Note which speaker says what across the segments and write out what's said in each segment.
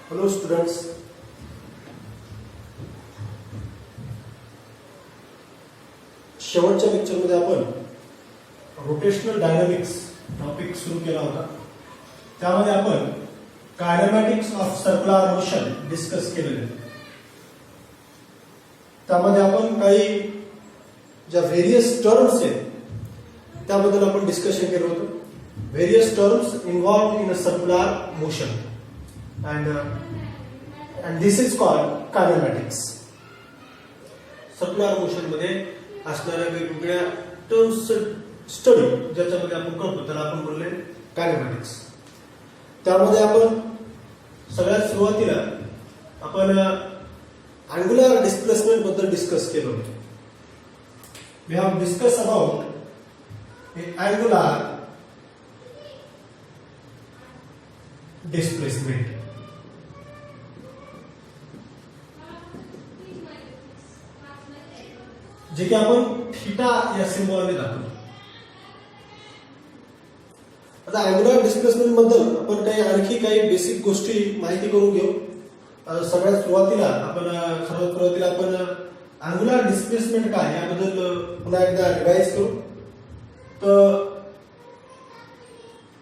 Speaker 1: Hello students. शेवटच्या लेक्चरमध्ये आपण रोटेशनल डायनामिक्स टॉपिक सुरू केला होता. त्यामध्ये आपण कायनेमॅटिक्स ऑफ सर्क्युलर मोशन डिस्कस केलेले. त्यामध्ये आपण काही ज्या व्हेरियस टर्म्स आहेत त्याबद्दल आपण डिस्कशन केलं होतं. Various terms involved in a circular motion and this is called kinematics. Circular motion मध्ये असणाऱ्या वेगवेगळ्या टर्म्स स्टडी ज्याच्यामध्ये आपण करतो त्याला आपण बोलले कायनेमॅटिक्स. त्यामध्ये आपण सगळ्यात सुरुवातीला आपण अँग्युलर डिस्प्लेसमेंट बद्दल डिस्कस केलं होतं. We have discuss about angular displacement. जे की आपण थीटा या सिम्बॉलने दाखवतो. आता अँग्युलर डिस्प्लेसमेंट बद्दल आपण आणखी काही बेसिक गोष्टी माहिती करून घेऊ. सर्वात सुरुवातीला आपण अँग्युलर डिस्प्लेसमेंट काय याबद्दल पुन्हा एकदा रिवाइज करू. तर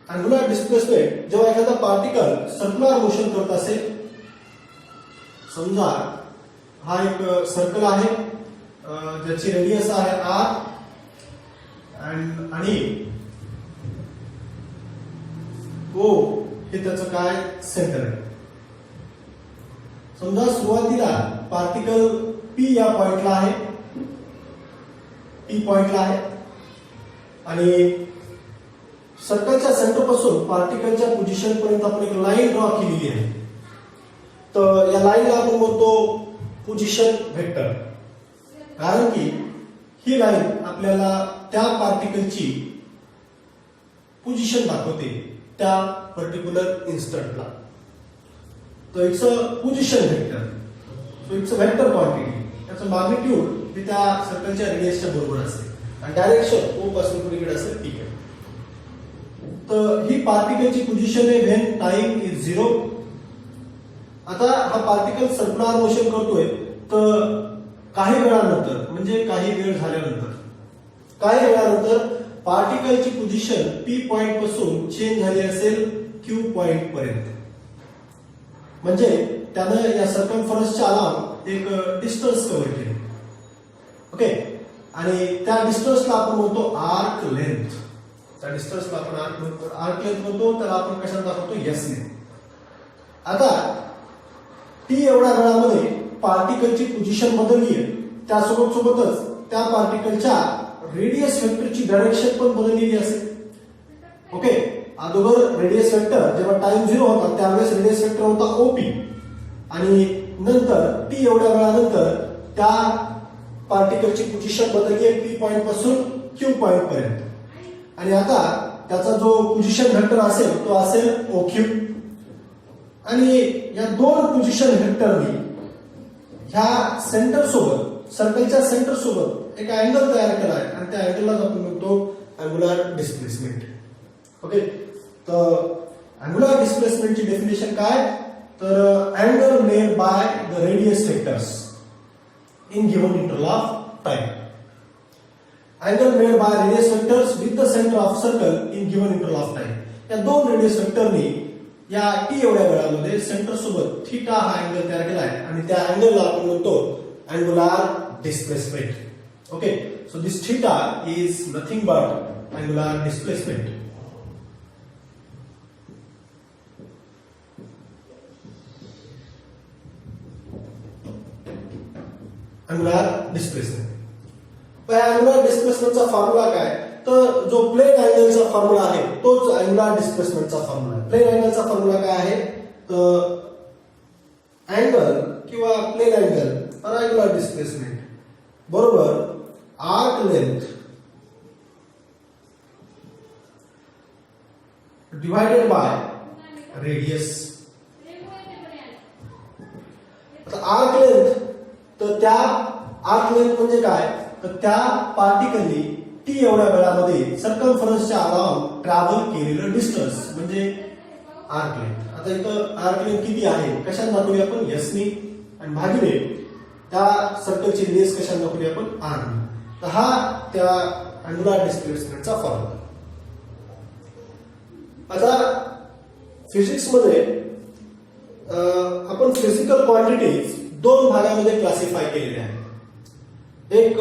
Speaker 1: अँग्युलर डिस्प्लेसमेंट जेव्हा एखादा पार्टिकल सर्क्युलर मोशन करत असेल, समजा हा एक सर्कल आहे ज्याची रेडियस आहे r आणि O हे त्याचं काय सेंटर आहे. समजा सुरुवातीला पार्टिकल P या पॉइंटला आहे, P पॉइंटला आहे आणि सर्कलच्या सेंटर पासून पार्टिकलच्या पोझिशन पर्यंत आपण एक लाईन ड्रॉ केलेली आहे. तर या लाईनला आपण म्हणतो पोझिशन व्हेक्टर. कारण की ही लाईन आपल्याला त्या पार्टिकलची पोझिशन दाखवते त्या पर्टिक्युलर इन्स्टंटला. तर it's a position vector. So it's a vector quantity. त्याचं मॅग्निट्यूड हे त्या सर्कलच्या रेडियसच्या बरोबर असते आणि डायरेक्शन O पासून कुठेकडे असेल ठीक आहे. तर ही पार्टिकलची पोझिशन आहे व्हेन टाइम इज 0. आता हा पार्टिकल सर्क्युलर मोशन करतोय तर काही वेळानंतर म्हणजे काही वेळ झाल्यानंतर पार्टिकलची पोझिशन P पॉइंट पासून चेंज झाली असेल Q पॉइंट पर्यंत. म्हणजे त्यानं या सर्कम्फरन्सच्या अलाउंड एक डिस्टन्स कव्हर केले. ओके. आणि त्या डिस्टन्सला आपण म्हणतो आर्क लेंथ. त्या डिस्टन्सला आपण आर्क लेंथ म्हणतो. त्याला आपण कशात दाखवतो S ने. आता T एवढ्या वेळामध्ये पार्टिकलची पोझिशन बदलली आहे. त्यासोबतच त्या पार्टिकलच्या रेडियस वेक्टरची डायरेक्शन पण बदललेली असेल. ओके. अगोदर रेडियस वेक्टर जेव्हा टाइम 0 होता त्यावेळेस रेडियस वेक्टर होता OP आणि नंतर T एवढ्या वेळानंतर त्या पार्टिकलची पोझिशन बदलली आहे P पॉइंट पासून Q पॉइंट पर्यंत. आणि आता त्याचा जो पोझिशन वेक्टर असेल तो असेल OQ. आणि या दोन पोझिशन व्हेक्टरनी ह्या सेंटर सोबत सर्कलच्या सेंटर सोबत एक अँगल तयार केला आहे आणि त्या अँगललाच आपण म्हणतो अँग्युलर डिस्प्लेसमेंट. ओके. तर अँग्युलर डिस्प्लेसमेंटची डेफिनेशन काय? तर angle made by the radius vectors in given interval of time. Angle made by radius vectors with the centre of circle in given interval of time. या दोन radius वेक्टरनी या T एवढ्या वेळामध्ये centre सोबत theta हा angle तयार केला आहे आणि त्या अँगलला आपण म्हणतो angular displacement. Okay. So this theta is nothing but angular displacement. Angular displacement. Angular डिस्प्लेसमेंटचा फॉर्म्युला काय? तर जो प्लेन अँगलचा फॉर्म्युला आहे तोच अँग्युलर डिस्प्लेसमेंटचा फॉर्म्युला आहे. प्लेन अँगलचा फॉर्म्युला काय आहे? तर अँगल किंवा प्लेन अँगल और अँग्युलर डिस्प्लेसमेंट बरोबर arc length divided by radius. Arc length तर त्या आर्क लेंथ म्हणजे काय? तर त्या पार्टिकलनी T एवढ्या वेळामध्ये सर्कम्फरन्सच्या अराउंड ट्रॅव्हल केलेलं डिस्टन्स म्हणजे आर्क लेंथ. आता इथं आर्क लेंथ किती आहे कशाने दाखवली आपण S ने आणि भागिले त्या सर्कलची रेडियस कशाने दाखवली आपण R ने. तर हा त्या अँगुलर डिस्प्लेसमेंटचा फॉर्म्युला. आता फिजिक्स मध्ये आपण फिजिकल क्वांटिटीज दोन भागामध्ये क्लासिफाय केलेले आहेत. एक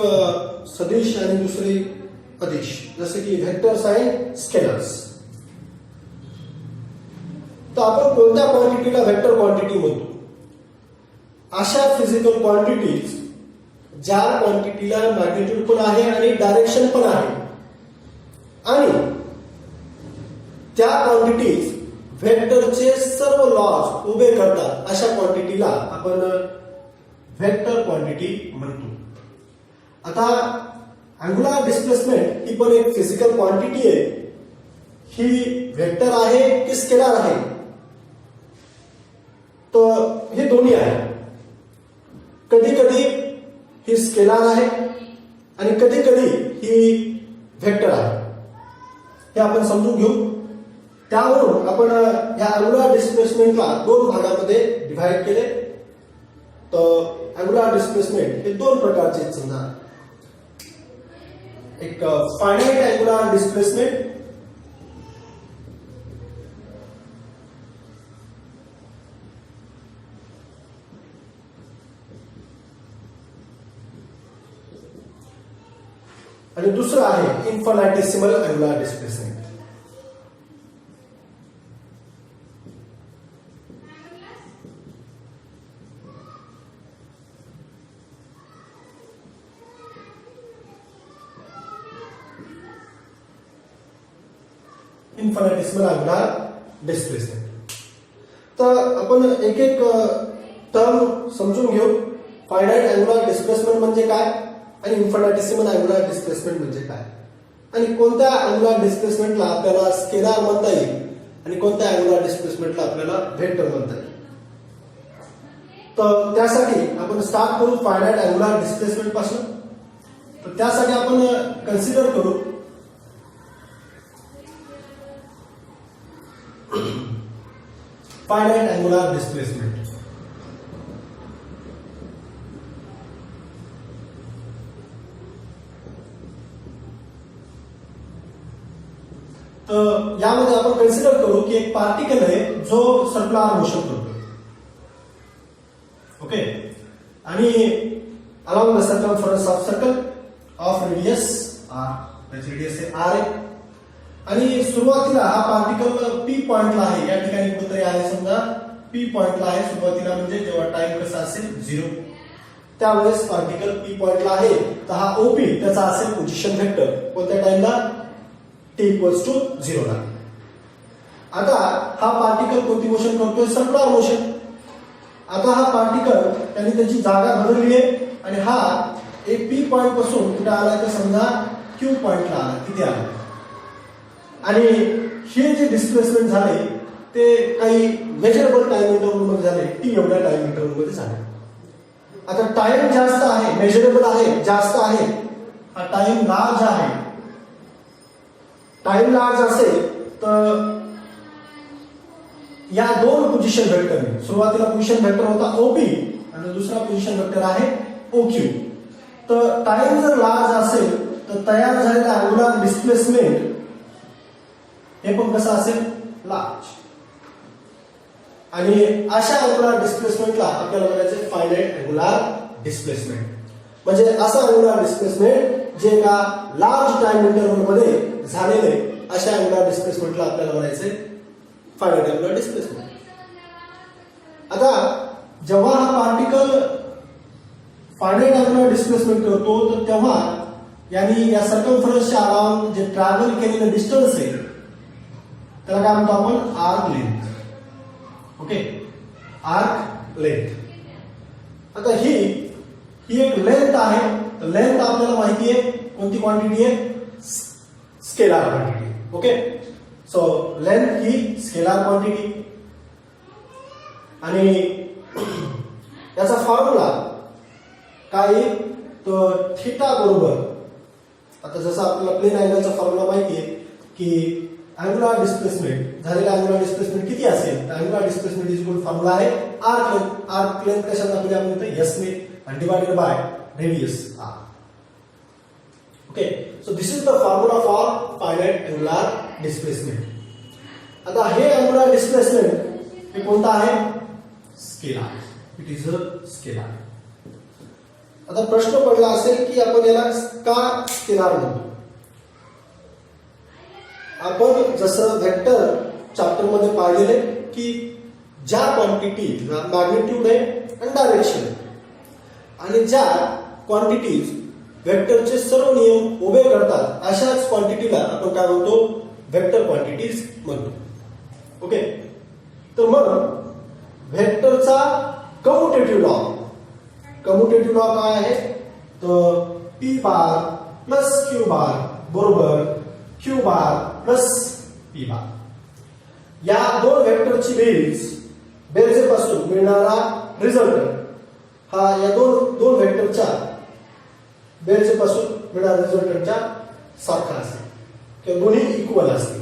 Speaker 1: सदिश आणि दुसरी अदिश, जसे की व्हेक्टर्स आणि स्केलर्स. तर आपण कोणत्या क्वांटिटीला व्हेक्टर क्वांटिटी म्हणतो? अशा फिजिकल क्वांटिटीज ज्या क्वांटिटीला मॅग्निट्यूड पण आहे आणि डायरेक्शन पण आहे आणि त्या क्वांटिटीज व्हेक्टरचे सर्व लॉज उभे करतात, अशा क्वांटिटीला आपण व्हेक्टर क्वांटिटी म्हणतो. आता अँगुलर डिस्प्लेसमेंट ही पण एक फिजिकल क्वांटिटी आहे. ही व्हेक्टर आहे की स्केलर आहे? तर हे दोन्ही आहे. कधी कधी ही स्केलर आहे आणि कधी कधी ही व्हेक्टर आहे. हे आपण समजून घेऊ. त्यावरून आपण या अँगुलर डिस्प्लेसमेंटला दोन भागामध्ये डिव्हाइड केले. तर अँगुलर डिस्प्लेसमेंट हे दोन प्रकारचे समजा. एक फायनाइट अँगुलर डिस्प्लेसमेंट आणि दुसरं आहे infinitesimal angular displacement. Infinitesimal angular displacement. तर आपण एक एक टर्म समजून घेऊ. फायनाइट अँगुलर डिस्प्लेसमेंट म्हणजे काय आणि इन्फिनिटेसिमल अँगुलर डिस्प्लेसमेंट म्हणजे काय आणि कोणत्या अँगुलर डिस्प्लेसमेंटला आपल्याला स्केलर म्हणता येईल आणि कोणत्या अँगुलर डिस्प्लेसमेंटला आपल्याला व्हेक्टर म्हणता येईल. तर त्यासाठी आपण स्टार्ट करू फायनाइट अँगुलर डिस्प्लेसमेंट पासून. तर त्यासाठी आपण कन्सिडर करू फायनाइट अँगुलर डिस्प्लेसमेंट. तर यामध्ये आपण कन्सिडर करू की एक पार्टिकल आहे जो सर्क्युलर मोशन करतो. ओके. आणि along the circumference of circle of radius R. त्याची रेडियस आर आहे आणि सुरुवातीला हा पार्टिकल पी पॉइंटला आहे. या ठिकाणी कुठेतरी आहे समजा पी पॉइंटला आहे सुरुवातीला, म्हणजे जेव्हा टाइम कसा असेल 0 त्यावेळेस पार्टिकल पी पॉइंटला आहे. तर हा ओपी त्याचा असेल पोझिशन व्हेक्टर कोणत्या टाइमला t=0 ला. आता हा पार्टिकल कोणती मोशन करतोय? Circular motion. आता हा पार्टिकल त्यांनी त्याची जागा बदलली आहे आणि हा एक पी पॉइंट पासून कुठे आला तर समजा क्यू पॉइंटला आला, तिथे आला. आणि हे जे डिस्प्लेसमेंट झाले ते काही मेजरेबल टाइम इंटरव्हल मध्ये झाले, टी एवढ्या टाइम इंटरव्हल मध्ये झाले. आता टाइम जास्त आहे, मेजरेबल आहे, जास्त आहे, हा टाइम लार्ज आहे. टाइम लार्ज असेल तर या दोन पोझिशन व्हेक्टरने, सुरुवातीला पोझिशन व्हेक्टर होता ओपी आणि दुसरा पोझिशन व्हेक्टर आहे ओक्यू. तर टाइम जर लार्ज असेल तर तयार झालेला अँगुलर डिस्प्लेसमेंट हे पण कसं असेल? लार्ज. आणि अशा अँगुलर डिस्प्लेसमेंटला आपल्याला बघायचं फायनाइट अँगुलर डिस्प्लेसमेंट. म्हणजे असं अँगुलर डिस्प्लेसमेंट जे का लार्ज टाइम इंटरव्हल मध्ये झालेले, अशा अँगुलर डिस्प्लेसमेंटला आपल्याला म्हणायचे फायनाइट अँगुलर डिस्प्लेसमेंट. आता जेव्हा हा पार्टिकल फायनाइट अँगुलर डिस्प्लेसमेंट करतो तर तेव्हा यांनी या सर्कमफरन्सच्या अराउंड जे ट्रॅव्हल केलेलं डिस्टन्स आहे त्याला काय म्हणतो आपण? Arc length. Okay. Arc length. आता ही एक लेंथ आहे. तर लेंथ आपल्याला माहिती आहे कोणती क्वांटिटी आहे? Scalar quantity. Okay. So length ही स्केलर क्वांटिटी. आणि याचा फॉर्म्युला काय? तर थिटा बरोबर, आता जसं आपल्याला प्लेन अँगलचा फॉर्म्युला माहिती आहे की अँगुलर डिस्प्लेसमेंट झालेला अँगुलर डिस्प्लेसमेंट किती असेल तर angular displacement is equal formula आहे आर्क लेंथ कशात दाखवली आपण इथे एस ने आणि divided by radius R. Okay so this is the formula for finite angular displacement. आता हे अँगुलर डिस्प्लेसमेंट हे कोणतं आहे scalar. It is a scalar. आता प्रश्न पडला असेल की आपण याला का स्केलर म्हणतो. आपण जसं वेक्टर चॅप्टर मध्ये पाहिलेले की ज्या क्वांटिटी मॅग्निट्यूड आहे आणि डायरेक्शन आणि ज्या क्वांटिटीज वेक्टरचे सर्व नियम उभे करतात अशाच क्वांटिटीला आपण काय म्हणतो वेक्टर क्वांटिटीज म्हणतो. ओके तर मग वेक्टरचा कम्युटेटिव्ह लॉ काय आहे तर P bar plus Q bar बरोबर Q bar plus P bar. या दोन वेक्टरची बेरजेपासून मिळणारा रिझल्ट हा या दोन वेक्टरच्या बेरजेपासून मिळणारा रिझल्टच्या सारखा असेल किंवा दोन्ही इक्वल असतील.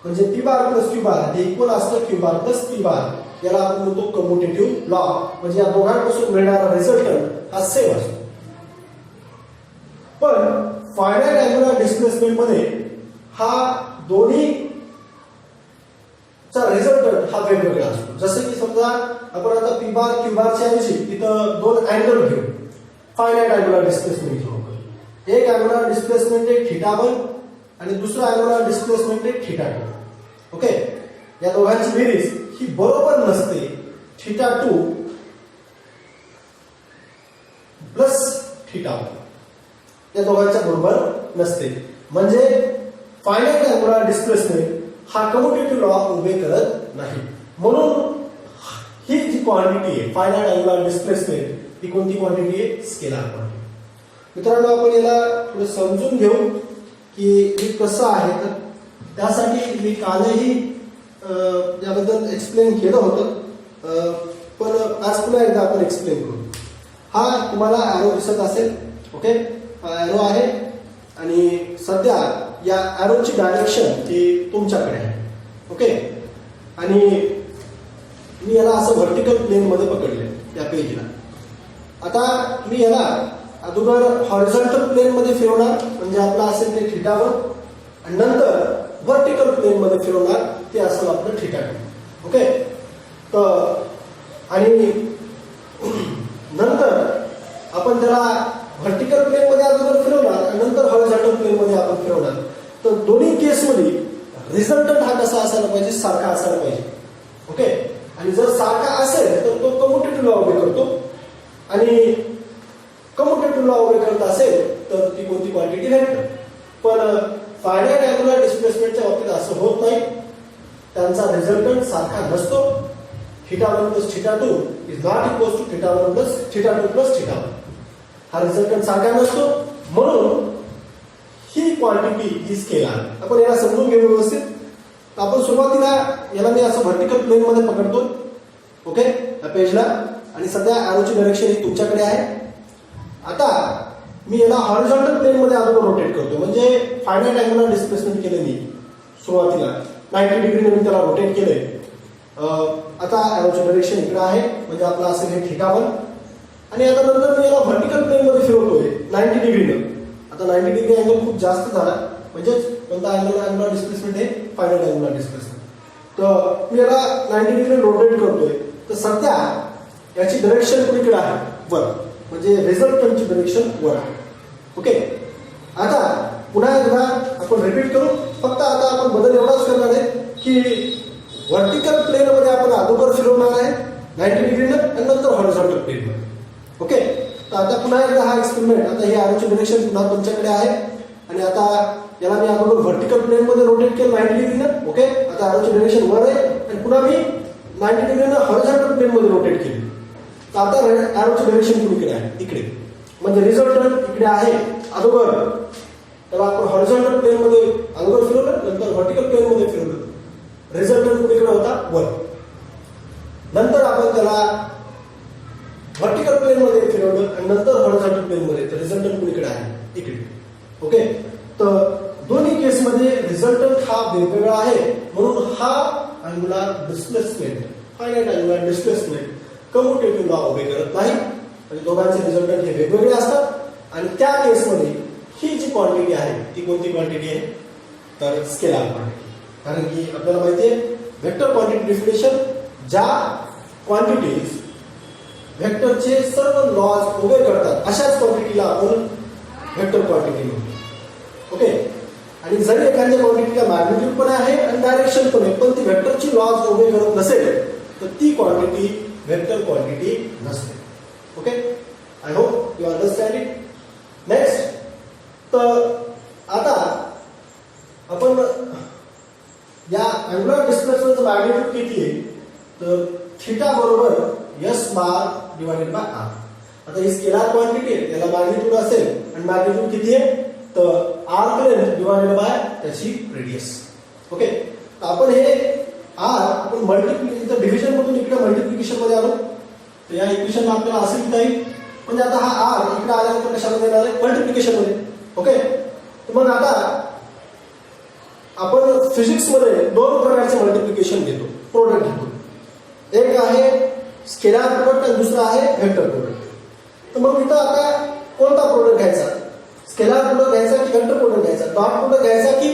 Speaker 1: म्हणजे पी बार प्लस क्यू बार हे इक्वल असतं क्यू बार प्लस पी बार याला आपण म्हणतो कम्युटेटिव्ह लॉ. म्हणजे या दोघांपासून मिळणारा रिझल्ट हा सेम असतो. पण फायनाइट अँगुलर डिस्प्लेसमेंट मध्ये हा दोन्ही चा रिझल्ट हा वेगवेगळा असतो. जसं की समजा आपण आता पी बार क्यू बारच्या ऐवजी इथं दोन अँगल घेऊ फायनाइट अँगुलर डिस्प्लेसमेंट घेऊ. एक अँगुलर डिस्प्लेसमेंट आहे θ1 आणि दुसरा अँगुलर डिस्प्लेसमेंट आहे θ2. ओके या दोघांची बेरीज ही बरोबर नसते θ2 प्लस θ1 या दोघांच्या बरोबर नसते. म्हणजे फायनाइट अँगुलर डिस्प्लेसमेंट हा कम्युटेटिव्ह लॉ उभे करत नाही. म्हणून ही जी क्वांटिटी आहे फायनाइट अँगुलर डिस्प्लेसमेंट ही कोणती क्वांटिटी आहे स्केलर क्वांटिटी. मित्रांनो आपण याला थोडं समजून घेऊ की हे कसं आहे. तर त्यासाठी मी कालही याबद्दल एक्सप्लेन केलं होतं पण आज पुन्हा एकदा आपण एक्सप्लेन करू. हा तुम्हाला ॲरो दिसत असेल. ओके हा ॲरो आहे आणि सध्या या ॲरोची डायरेक्शन ही तुमच्याकडे आहे. ओके आणि मी याला असं व्हर्टिकल प्लेन मध्ये पकडले त्या पेजला. आता मी याला अगोदर हॉरिझॉन्टल प्लेन मध्ये फिरवणार म्हणजे आपला असेल ते θ1 आणि नंतर व्हर्टिकल प्लेन मध्ये फिरवणार ते असेल आपलं θ2. ओके तर आणि नंतर आपण त्याला व्हर्टिकल प्लेन मध्ये अगोदर फिरवणार आणि नंतर हॉरिझॉन्टल प्लेन मध्ये आपण फिरवणार. तर दोन्ही केसमध्ये रिझल्टंट हा कसा असायला पाहिजे सारखा असायला पाहिजे. ओके आणि जर सारखा असेल तर तो कम्युटेटिव्ह लॉ उभे करतो आणि कम्युटेटिव्ह लॉ उभे करत असेल तर ती कोणती क्वांटिटी वेक्टर. पण फायनाइट अँगुलर डिस्प्लेसमेंटच्या बाबतीत असं होत नाही. त्यांचा रिझल्टंट सारखा नसतो. θ1 plus θ2 is not equal to θ1 plus θ2 plus θ1 हा रिझल्टंट सारखा नसतो. म्हणून ही क्वांटिटी ही स्केलर. आपण याला समजून घेऊ व्यवस्थित. आपण सुरुवातीला याला मी असं व्हर्टिकल प्लेन मध्ये पकडतो. ओके या पेजला आणि सध्या ॲरोची डायरेक्शन ही तुमच्याकडे आहे. आता मी याला हॉरिझॉन्टल प्लेन मध्ये अगोदर रोटेट करतो. म्हणजे फायनाइट अँगुलर डिस्प्लेसमेंट केले मी सुरुवातीला 90 डिग्रीने मी त्याला रोटेट केलंय. आता ॲरोची डायरेक्शन इकडे आहे म्हणजे आपला असेल हे θ1 आणि आता नंतर मी याला व्हर्टिकल प्लेन मध्ये फिरवतोय 90 डिग्रीनं. आता 90 डिग्री अँगल खूप जास्त झाला म्हणजेच कोणता अँगुलर डिस्प्लेसमेंट आहे फायनाइट अँगुलर डिस्प्लेसमेंट. तर मी याला 90 डिग्री रोटेट करतोय. तर सध्या याची डायरेक्शन कुणीकडे आहे वर म्हणजे रिझल्टंटची डायरेक्शन वर आहे. ओके आता पुन्हा एकदा आपण रिपीट करू. फक्त आता आपण बदल एवढाच करणार आहे की व्हर्टिकल प्लेन मध्ये आपण अगोदर फिरवणार आहे 90 डिग्रीनं आणि नंतर हॉरिझॉन्टल प्लेन मध्ये. ओके तर आता पुन्हा एकदा हा एक्सपेरिमेंट. आता हे ॲरोची डायरेक्शन पुन्हा तुमच्याकडे आहे आणि आता याला मी अगोदर व्हर्टिकल प्लेन मध्ये रोटेट केलं 90 डिग्रीनं. ओके आता ॲरोची डायरेक्शन वर आहे आणि पुन्हा मी 90 डिग्रीनं हॉरिझॉन्टल प्लेन मध्ये रोटेट केली. तर आता ॲरोची डायरेक्शन कुणीकडे आहे इकडे म्हणजे रिझल्टंट इकडे आहे अगोदर. त्याला आपण हॉरिझॉन्टल प्लेन मध्ये अगोदर फिरवलं नंतर व्हर्टिकल प्लेन मध्ये फिरवलं. रिझल्टंट कुणीकडे होता वर. नंतर आपण त्याला व्हर्टिकल प्लेन मध्ये फिरवलं आणि नंतर हॉरिझॉन्टल प्लेन मध्ये. तर रिझल्टंट कुणीकडे आहे इकडे. ओके तर दोन्ही केसमध्ये रिझल्टंट हा वेगवेगळा आहे, म्हणून हा angular displacement, finite angular displacement commutative law ओबे करत नाही. म्हणजे दोघांचे रिझल्टंट हे वेगवेगळे असतात आणि त्या केसमध्ये ही जी क्वांटिटी आहे ती कोणती क्वांटिटी आहे, तर स्केलर क्वांटिटी. कारण की आपल्याला माहिती आहे व्हेक्टर क्वांटिटी डेफिनेशन, ज्या क्वांटिटीज व्हेक्टरचे सर्व लॉज ओबे करतात अशाच क्वांटिटीला आपण व्हेक्टर क्वांटिटी म्हणतो. ओके. आणि जरी एखाद्या क्वांटिटीला मॅग्निट्यूड पण आहे आणि डायरेक्शन पण आहे, पण ती व्हेक्टरची लॉज ओबे करत नसेल तर ती क्वांटिटी व्हेक्टर क्वांटिटी नसते. Okay. I hope you understand it. Next, तर आता आपण या अँगुलर डिस्प्लेसमेंटचं मॅग्निट्यूड किती आहे, तर थिटा बरोबर S bar divided by R. आता ही स्केलर क्वांटिटी आहे, त्याला मॅग्निट्यूड असेल आणि मॅग्निट्यूड किती आहे, तर आर करेल डिवाइडेड बाय त्याची रेडियस. ओके. तर आपण हे आर आपण मल्टिप्लिकेशन डिव्हिजन मधून इकडे मल्टिप्लिकेशन मध्ये आलो, तर या इक्वेशनला आपल्याला असे लिहिता येईल. म्हणजे आता हा आर इकडे आल्यानंतर कशामध्ये येणार आहे, मल्टिप्लिकेशन मध्ये. ओके. तर मग आता आपण फिजिक्स मध्ये दोन प्रकारचे मल्टिप्लिकेशन घेतो, प्रोडक्ट घेतो. एक आहे स्केलर प्रोडक्ट आणि दुसरा आहे व्हेक्टर प्रोडक्ट. तर मग इथं आता कोणता प्रोडक्ट घ्यायचा, स्केलर प्रोडक्ट घ्यायचा की व्हेक्टर प्रोडक्ट घ्यायचा, डॉट प्रोडक्ट घ्यायचा की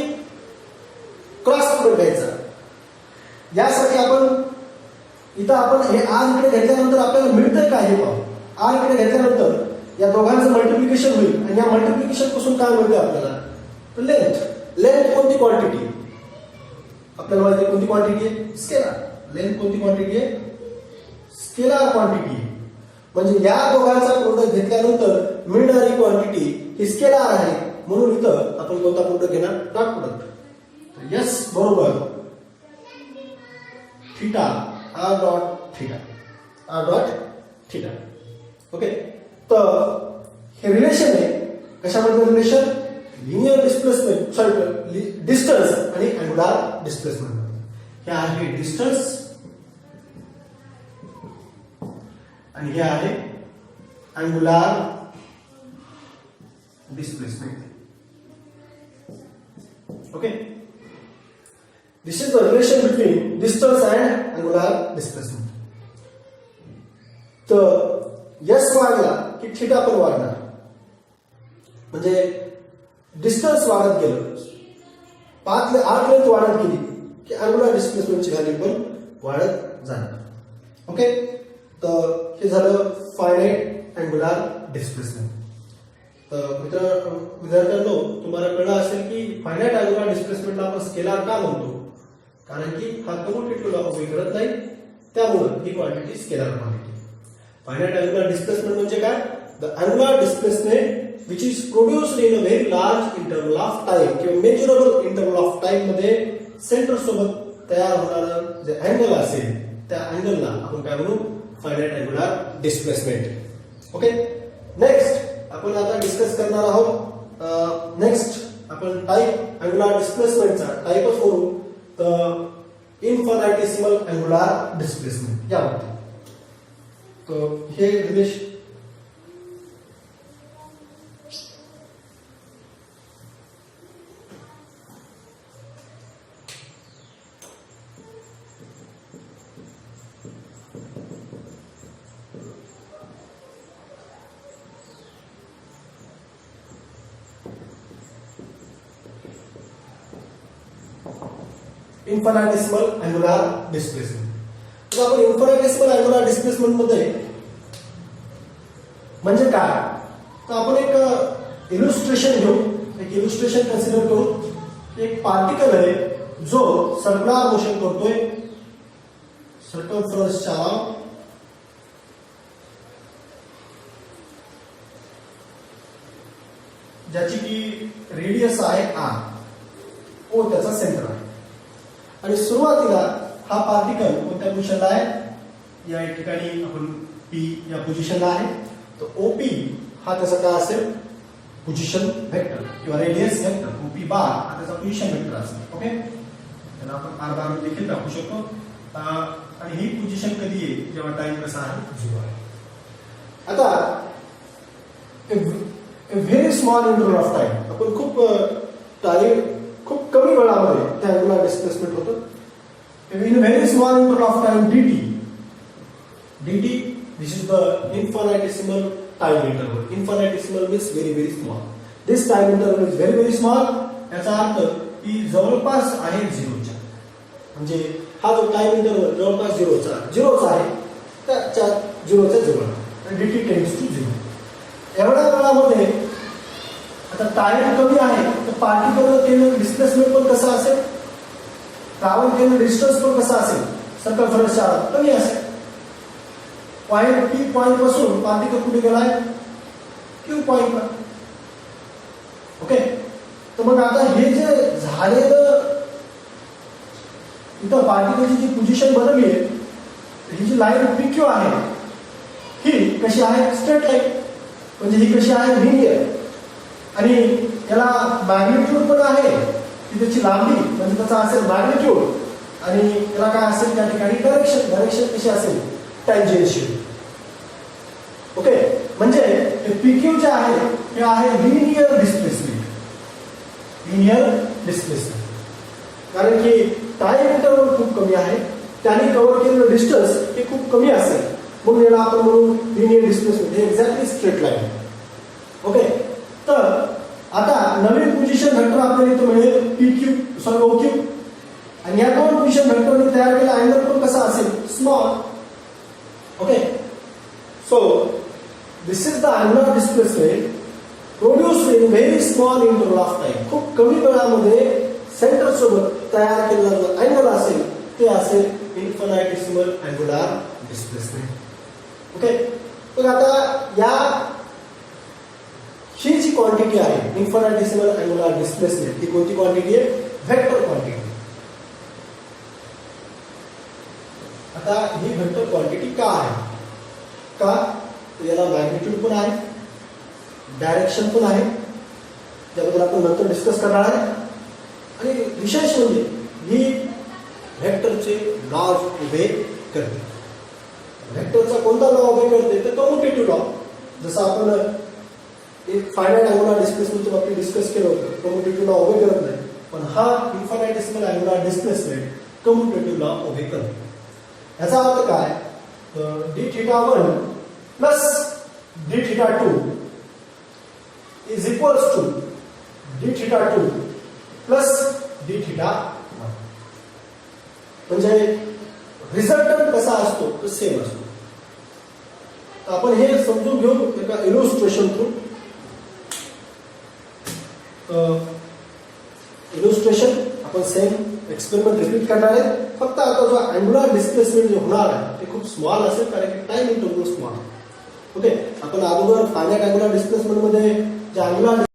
Speaker 1: क्रॉस प्रोडक्ट घ्यायचा. यासाठी आपण इथं आपण हे आर इकडे घेतल्यानंतर आपल्याला मिळतंय काय हे पाहू. आर इकडे घेतल्यानंतर या दोघांचं मल्टिप्लिकेशन होईल आणि या मल्टिप्लिकेशन पासून काय मिळते आपल्याला, तर लेंथ. लेंथ कोणती क्वांटिटी आपल्याला माहिती, कोणती क्वांटिटी आहे, स्केलर. लेंथ कोणती क्वांटिटी आहे, स्केलर क्वांटिटी. म्हणजे या दोघांचा प्रोडक्ट घेतल्यानंतर मिळणारी क्वांटिटी ही स्केलर आहे, म्हणून इथं आपण कोणता प्रोडक्ट घेणार, डॉट प्रोडक्ट. यस बरोबर theta R dot theta, R dot theta. Okay. तर हे रिलेशन आहे, कशामध्ये relation, linear displacement, sorry distance आणि अँगुलर डिस्प्लेसमेंट. हे आहे डिस्टन्स आणि हे आहे angular displacement. Okay. This is the relation between distance and angular displacement. तर यस वाढला की थिटा पण वाढणार, म्हणजे डिस्टन्स वाढत गेलं, पाथ आर्क लेंथ वाढत गेली की अँगुलर डिस्प्लेसमेंटची व्हॅल्यू पण वाढत जाणार. ओके. तर हे झालं फायनाईट अँगुलर डिस्प्लेसमेंट. तर विद्यार्थ्यांनो तुम्हाला कळलं असेल की फायनाईट अँगुलर डिस्प्लेसमेंटला आपण स्केलर का म्हणतो, कारण की हा कम्युटेटिव्ह लॉ ओबे करत नाही, त्यामुळे ही quantity scalar quantity. Finite angular displacement म्हणजे काय, the angular displacement which is produced in a very large interval of time किंवा measurable interval of time मध्ये सेंटर सोबत तयार होणारा जे अँगल असेल त्या अँगलला आपण काय म्हणू, finite angular displacement. Okay. Next आपण आता डिस्कस करणार आहोत, नेक्स्ट आपण टाइप अँगुलर डिस्प्लेसमेंटचा टाइपच करू, तर इन्फायनाइटेसिमल अँगुलर डिस्प्लेसमेंट यामध्ये. तर हे रिलेशन इन्फायनाइटेसिमल अँगुलर डिस्प्लेसमेंट. तर आपण इन्फायनाइटेसिमल अँगुलर डिस्प्लेसमेंट मध्ये म्हणजे काय, तर आपण एक इलुस्ट्रेशन घेऊ, एक इलुस्ट्रेशन कन्सिडर करू. एक पार्टिकल आहे जो सर्क्युलर मोशन करतोय, सर्कमफरन्सच्या ज्याची की रेडियस आहे आर, ओ त्याचा सेंटर आहे. आणि सुरुवातीला हा पार्टिकल कोणत्या पोझिशनला आहे, या ठिकाणी आपण पी या पोझिशनला आहे. तर ओपी हा त्याचा काय असेल, पोझिशन वेक्टर किंवा रेडियस वेक्टर. ओपी बार हा त्याचा पोझिशन वेक्टर असेल. ओके. त्याला आपण आर बार देखील दाखवू शकतो. आणि ही पोझिशन कधी आहे, जेव्हा टाइम कसा आहे, 0 आहे. आता very small interval of time, आपण खूप कमी वेळामध्ये ते अँगुलर डिस्प्लेसमेंट होतं. In very small interval of time dt, this is the infinitesimal time interval. Infinitesimal means very small. This time interval is very small. याचा अर्थ की जवळपास आहे झिरोच्या, म्हणजे हा जो टाइम इंटरवल जवळपास झिरोचा आहे, त्याच्या झिरोच्या जवळ dt टेंड्स टू झिरो. एवढ्या वेळामध्ये आता टाइम कमी आहे तर पार्टिकल केलेलं डिस्प्लेसमेंट पण कसं असेल, ट्रॅव्हल केलेलं डिस्टन्स पण कसं असेल, सर्कमफरन्सच्या कमी असेल. पॉइंट पी पॉइंट पासून पार्टिकल कुठे गेलाय, क्यू पॉइंटला. ओके, तर मग आता हे जे झालेलं इथं पार्टिकलची जी पोझिशन बनवली आहे, ही जी लाईन पी क्यू आहे ही कशी आहे, स्ट्रेट लाईन. म्हणजे ही कशी आहे, लिनियर. आणि याला मॅग्निट्यूड पण आहे, की त्याची लांबी म्हणजे त्याचा असेल मॅग्निट्यूड, आणि याला काय असेल त्या ठिकाणी डायरेक्शन कशी असेल, टँजेन्शियल. ओके, म्हणजे PQ जे आहे हे आहे लिनियर डिस्प्लेसमेंट. कारण की टाइम इंटरवल खूप कमी आहे, त्याने कव्हर केलेलं डिस्टन्स हे खूप कमी असेल, म्हणून याला आपण म्हणू लिनियर डिस्प्लेसमेंट. हे एक्झॅक्टली स्ट्रेट लाईन. ओके, तर आता नवीन पोझिशन व्हेक्टर आपल्याला इथं मिळेल OQ, आणि या दोन पोझिशन व्हेक्टरने तयार केलेला अँगल पण कसा असेल, small. Okay, so this is the angular displacement produced in very small interval of time. खूप कमी वेळामध्ये सेंटर सोबत तयार केलेलं अँगल असेल ते असेल इन्फिनिटेसिमल अँगुलर डिस्प्लेसमेंट. ओके, तर आता या ही जी क्वांटिटी आहे इन्फिनिटेसिमल अँगुलर डिस्प्लेसमेंट, ही कोणती क्वांटिटी आहे, व्हेक्टर क्वांटिटी. आता ही व्हेक्टर क्वांटिटी का आहे, का याला मॅग्निट्यूड पण आहे, डायरेक्शन पण आहे, त्याबद्दल आपण नंतर डिस्कस करणार आहे. आणि विशेष म्हणजे ही व्हेक्टरचे लॉज उभे करते. व्हेक्टरचा कोणता लॉ उभे करते, तर कम्युटेटिव्ह लॉ. जसं आपण एक फायनाइट अँगुलर डिस्प्लेसमेंटच्या बाबतीत डिस्कस केलं होतं, कम्युटेटिव्ह लॉ उभे करत नाही, पण हा infinitesimal angular displacement commutative law उभे करतो. याचा अर्थ काय, dθ1 plus dθ2 is equals to dθ2 plus dθ1. म्हणजे रिझल्टंट कसा असतो तो सेम असतो. तर आपण हे समजून घेऊ एका इलुस्ट्रेशन थ्रू. इलुस्ट्रेशन आपण सेम एक्सपेरिमेंट रिपीट करणार आहे, फक्त आता जो अँगुलर डिस्प्लेसमेंट जे होणार आहे ते खूप स्मॉल असेल, कारण की टाइम इंटरवल स्मॉल. ओके, आपण अगोदर फायनाइट अँगुलर डिस्प्लेसमेंट मध्ये जे अँगुलर